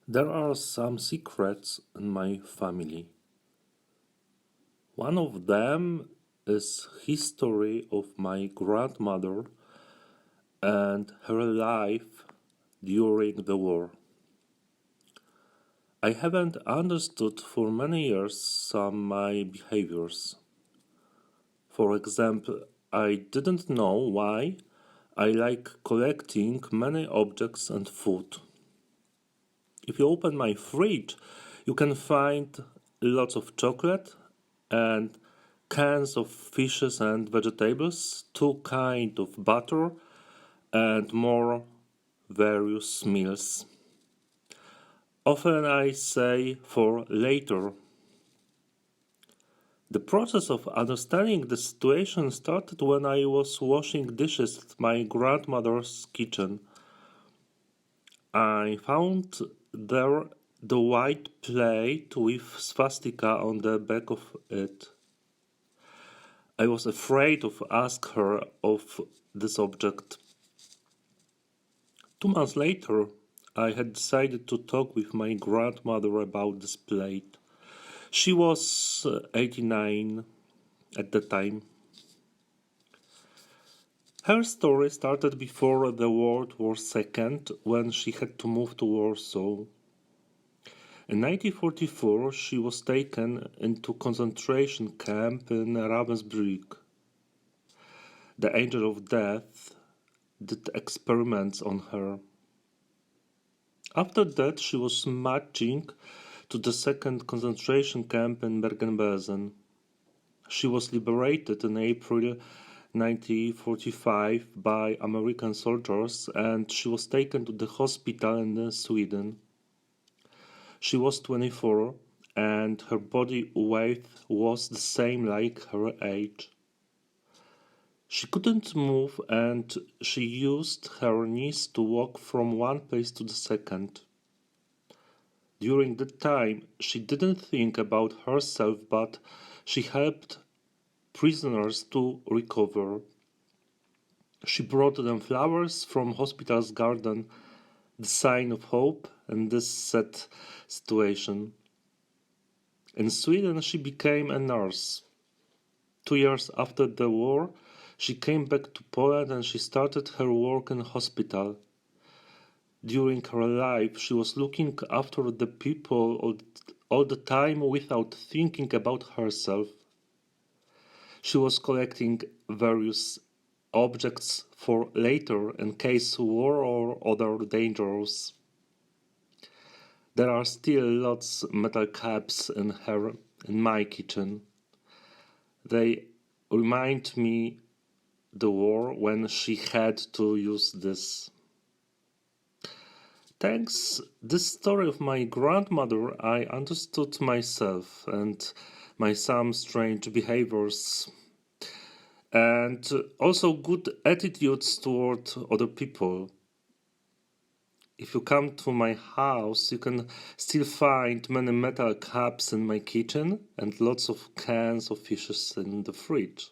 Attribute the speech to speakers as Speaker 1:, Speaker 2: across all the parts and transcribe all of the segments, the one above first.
Speaker 1: There are some secrets in my family. One of them is history of my grandmother and her life during the war. I haven't understood for many years some my behaviors. For example, I didn't know why I like collecting many objects and food. If you open my fridge, you can find lots of chocolate and cans of fishes and vegetables, two kinds of butter, and more various meals. Often I say for later. The process of understanding the situation started when I was washing dishes at my grandmother's kitchen. I found there the white plate with swastika on the back of it. I was afraid of ask her of this object. 2 months later, I had decided to talk with my grandmother about this plate. She was 89 at the time. Her story started before the World War II when she had to move to Warsaw. In 1944, she was taken into concentration camp in Ravensbrück. The angel of death did experiments on her. After that, she was marching to the second concentration camp in Bergen-Belsen. She was liberated in April 1945 by American soldiers and she was taken to the hospital in Sweden. She was 24 and her body weight was the same like her age. She couldn't move and she used her knees to walk from one place to the second. During that time, she didn't think about herself, but she helped prisoners to recover. She brought them flowers from hospital's garden, the sign of hope in this sad situation. In Sweden, she became a nurse. 2 years after the war, she came back to Poland and she started her work in a hospital. During her life, she was looking after the people all the time without thinking about herself. She was collecting various objects for later in case war or other dangers. There are still lots metal caps in my kitchen. They remind me the war when she had to use this. Thanks this story of my grandmother, I understood myself and my some strange behaviors and also good attitudes toward other people. If you come to my house, you can still find many metal cups in my kitchen and lots of cans of fishes in the fridge.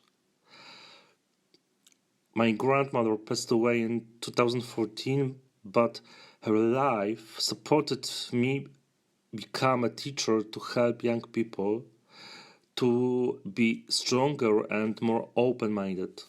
Speaker 1: My grandmother passed away in 2014, but her life supported me become a teacher to help young people to be stronger and more open-minded.